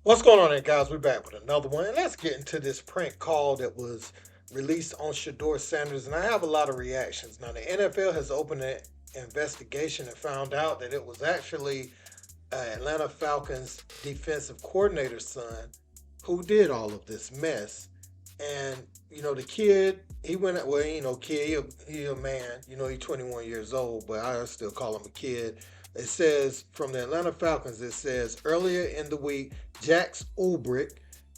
What's going on there, guys? We're back with another one. And let's get into this prank call that was released on Shedeur Sanders. And I have a lot of reactions. Now, the NFL has opened an investigation and found out that it was actually Atlanta Falcons defensive coordinator's son who did all of this mess. And, the kid, he went, well, kid, he a man, he's 21 years old, but I still call him a kid. It says from the Atlanta Falcons, it says earlier in the week, Jeff Ulbrich,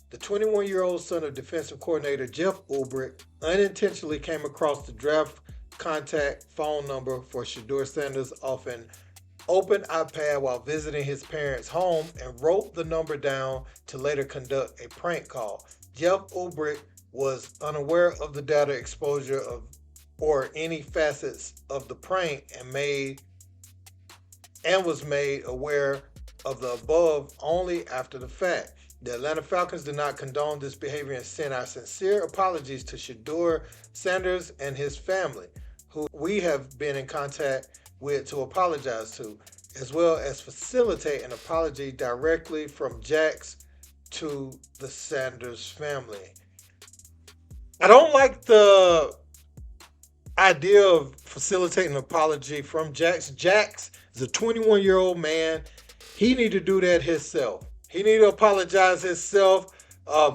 the 21-year-old son of defensive coordinator Jeff Ulbrich, unintentionally came across the draft contact phone number for Shedeur Sanders off an open iPad while visiting his parents' home and wrote the number down to later conduct a prank call. Jeff Ulbrich was unaware of the data exposure of or any facets of the prank and was made aware of the above only after the fact. The Atlanta Falcons did not condone this behavior and send our sincere apologies to Shedeur Sanders and his family, who we have been in contact with to apologize to, as well as facilitate an apology directly from Jax to the Sanders family. I don't like the idea of facilitating an apology from Jax. Jax is a 21-year-old man. He need to do that himself. He need to apologize himself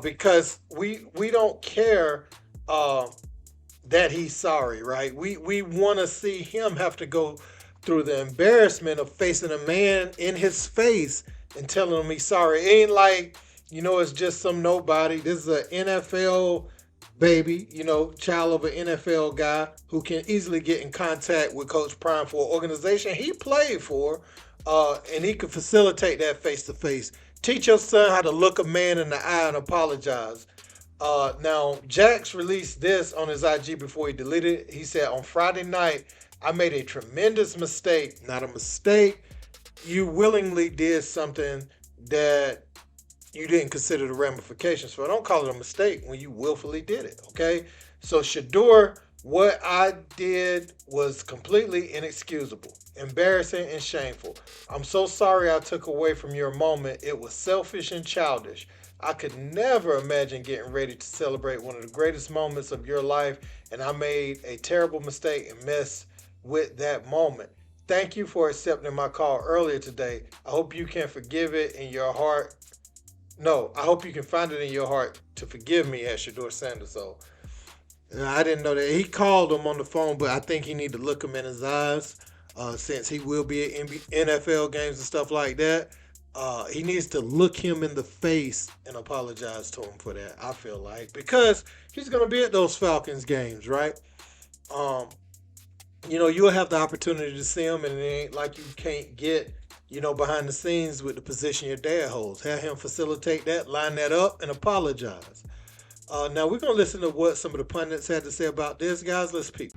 because we don't care that he's sorry, right? We want to see him have to go through the embarrassment of facing a man in his face and telling him he's sorry. It ain't like, it's just some nobody. This is an NFL baby, child of an NFL guy who can easily get in contact with Coach Prime for an organization he played for, and he could facilitate that face-to-face. Teach your son how to look a man in the eye and apologize. Now, Jax released this on his IG before he deleted it. He said, on Friday night, I made a tremendous mistake. Not a mistake. You willingly did something that you didn't consider the ramifications for. Don't call it a mistake when you willfully did it, okay? So, Shedeur, what I did was completely inexcusable, embarrassing, and shameful. I'm so sorry I took away from your moment. It was selfish and childish. I could never imagine getting ready to celebrate one of the greatest moments of your life, and I made a terrible mistake and messed with that moment. Thank you for accepting my call earlier today. I hope you can forgive it in your heart. No, I hope you can find it in your heart to forgive me at Shedeur Sanders. So I didn't know that. He called him on the phone, but I think he need to look him in his eyes since he will be at NFL games and stuff like that. He needs to look him in the face and apologize to him for that, I feel like. Because he's going to be at those Falcons games, right? You'll have the opportunity to see him, and it ain't like you can't get behind the scenes with the position your dad holds. Have him facilitate that, line that up, and apologize. Now, we're going to listen to what some of the pundits had to say about this, guys. Let's peep.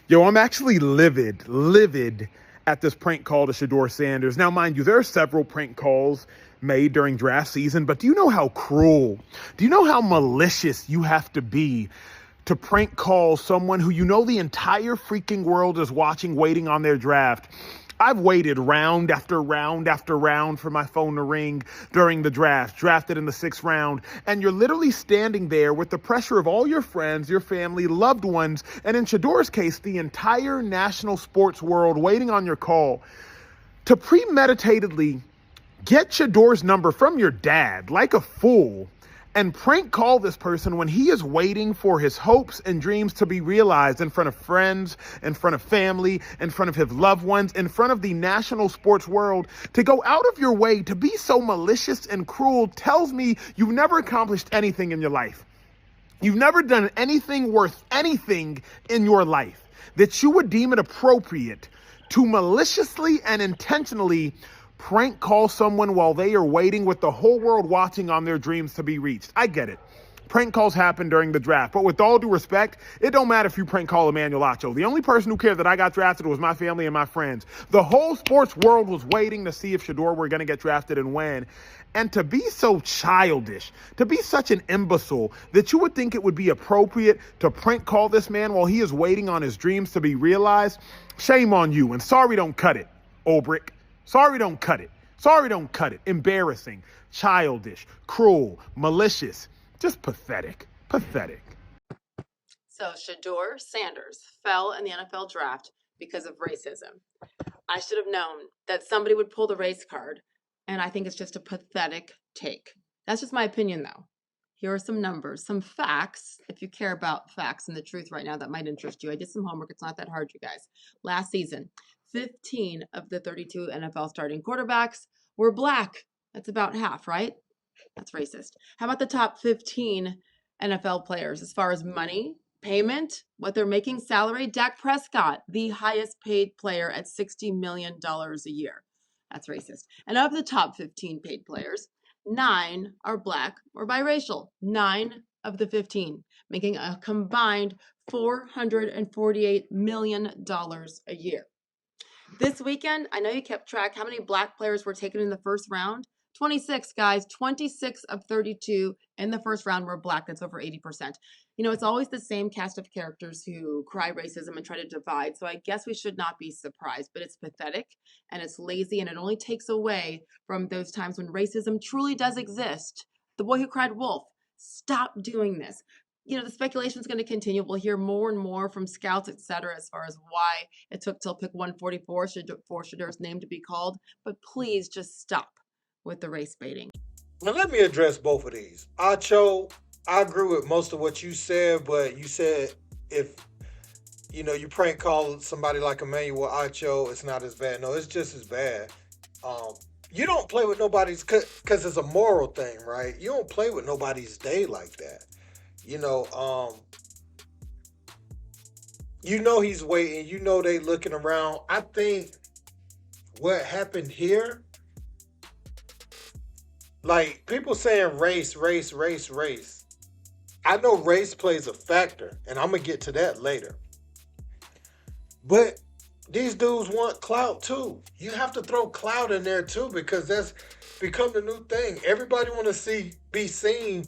Yo, I'm actually livid at this prank call to Shedeur Sanders. Now, mind you, there are several prank calls made during draft season, but do you know how cruel, do you know how malicious you have to be to prank call someone who the entire freaking world is watching, waiting on their draft? I've waited round after round after round for my phone to ring during the draft, drafted in the 6th round, and you're literally standing there with the pressure of all your friends, your family, loved ones, and in Shedeur's case, the entire national sports world waiting on your call to premeditatedly get Shedeur's number from your dad like a fool and prank call this person when he is waiting for his hopes and dreams to be realized in front of friends, in front of family, in front of his loved ones, in front of the national sports world. To go out of your way to be so malicious and cruel tells me you've never accomplished anything in your life. You've never done anything worth anything in your life that you would deem it appropriate to maliciously and intentionally prank call someone while they are waiting with the whole world watching on their dreams to be reached. I get it. Prank calls happen during the draft, but with all due respect, it don't matter if you prank call Emmanuel Acho. The only person who cared that I got drafted was my family and my friends. The whole sports world was waiting to see if Shedeur were going to get drafted and when. And to be so childish, to be such an imbecile that you would think it would be appropriate to prank call this man while he is waiting on his dreams to be realized, shame on you. And sorry don't cut it, Ulbrich. Sorry don't cut it. Sorry don't cut it. Embarrassing, childish, cruel, malicious, just pathetic. Pathetic. So Shedeur Sanders fell in the NFL draft because of racism. I should have known that somebody would pull the race card, and I think it's just a pathetic take. That's just my opinion, though. Here are some numbers, some facts. If you care about facts and the truth right now, that might interest you. I did some homework. It's not that hard, you guys. Last season, 15 of the 32 NFL starting quarterbacks were black. That's about half, right? That's racist. How about the top 15 NFL players as far as money, payment, what they're making, salary? Dak Prescott, the highest paid player at $60 million a year. That's racist. And of the top 15 paid players, 9 are black or biracial. 9 of the 15, making a combined $448 million a year. This weekend, I know you kept track how many black players were taken in the first round. 26, guys. 26 of 32 in the first round were black. That's over 80%. You know, it's always the same cast of characters who cry racism and try to divide. So I guess we should not be surprised, but it's pathetic and it's lazy, and it only takes away from those times when racism truly does exist. The boy who cried wolf. Stop doing this. You know, the speculation is going to continue. We'll hear more and more from scouts, etc., as far as why it took till pick 144 for Shedeur's name to be called. But please just stop with the race baiting. Now let me address both of these. Acho, I agree with most of what you said, but you said if you prank call somebody like Emmanuel Acho, it's not as bad. No, it's just as bad. You don't play with nobody's, because it's a moral thing, right? You don't play with nobody's day like that. He's waiting. They looking around. I think what happened here, like people saying race. I know race plays a factor, and I'm going to get to that later. But these dudes want clout too. You have to throw clout in there too, because that's become the new thing. Everybody want to be seen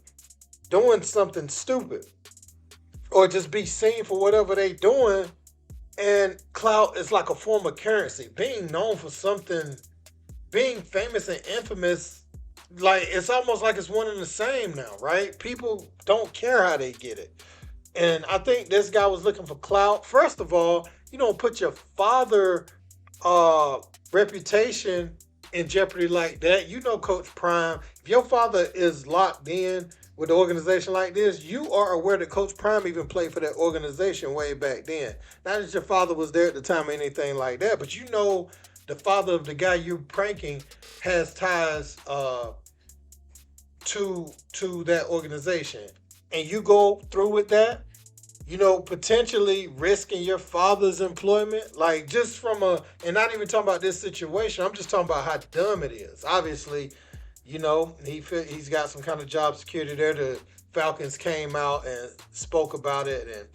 doing something stupid, or just be seen for whatever they doing. And clout is like a form of currency. Being known for something, being famous and infamous, like it's almost like it's one and the same now, right? People don't care how they get it. And I think this guy was looking for clout. First of all, you don't put your father reputation in jeopardy like that. Coach Prime, if your father is locked in with an organization like this, you are aware that Coach Prime even played for that organization way back then. Not that your father was there at the time or anything like that, but the father of the guy you're pranking has ties to that organization. And you go through with that, potentially risking your father's employment, like just and not even talking about this situation, I'm just talking about how dumb it is. Obviously, he's got some kind of job security there. The Falcons came out and spoke about it and,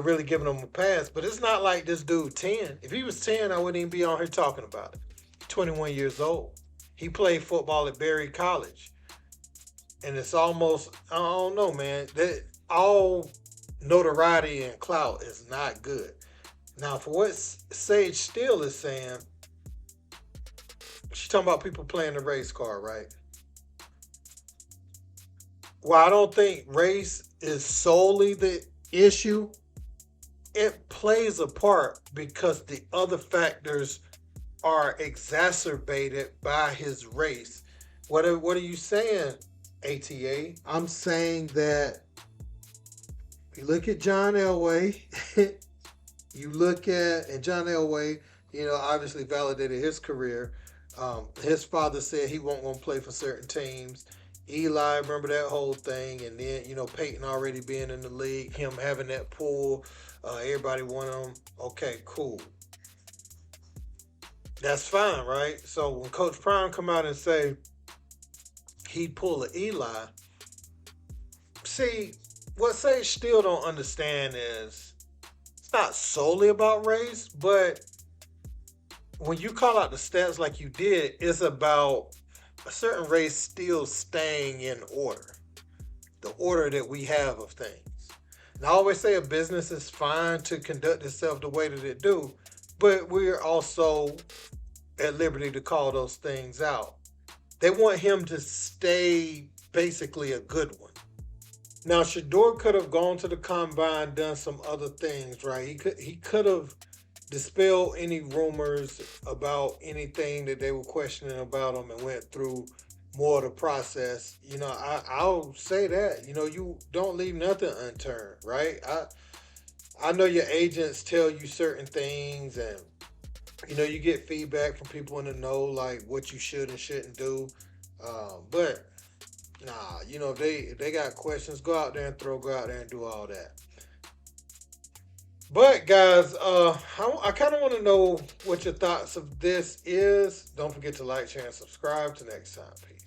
really giving him a pass. But it's not like this dude 10. If he was 10, I wouldn't even be on here talking about it. 21 years old. He played football at Berry College. And it's almost, I don't know, man. All notoriety and clout is not good. Now, for what Sage Steele is saying, she's talking about people playing the race card, right? Well, I don't think race is solely the issue. It plays a part because the other factors are exacerbated by his race. What are you saying, ATA? I'm saying that you look at John Elway, and John Elway, obviously validated his career. His father said he won't want to play for certain teams. Eli, remember that whole thing, and then Peyton already being in the league, him having that pool, everybody wanted him. Okay, cool. That's fine, right? So when Coach Prime come out and say he'd pull an Eli, see, what Sage still don't understand is it's not solely about race, but when you call out the stats like you did, it's about a certain race still staying in order, the order that we have of things. And I always say a business is fine to conduct itself the way that it do, but we're also at liberty to call those things out. They want him to stay basically a good one. Now, Shedeur could have gone to the combine, done some other things, right? He could have dispelled any rumors about anything that they were questioning about him and went through more of the process. I'll say that. You don't leave nothing unturned, right? I know your agents tell you certain things, and you get feedback from people in the know, like what you should and shouldn't do. But nah, if they got questions, go out there and do all that. But guys, I kind of want to know what your thoughts of this is. Don't forget to like, share, and subscribe. Till next time. Peace.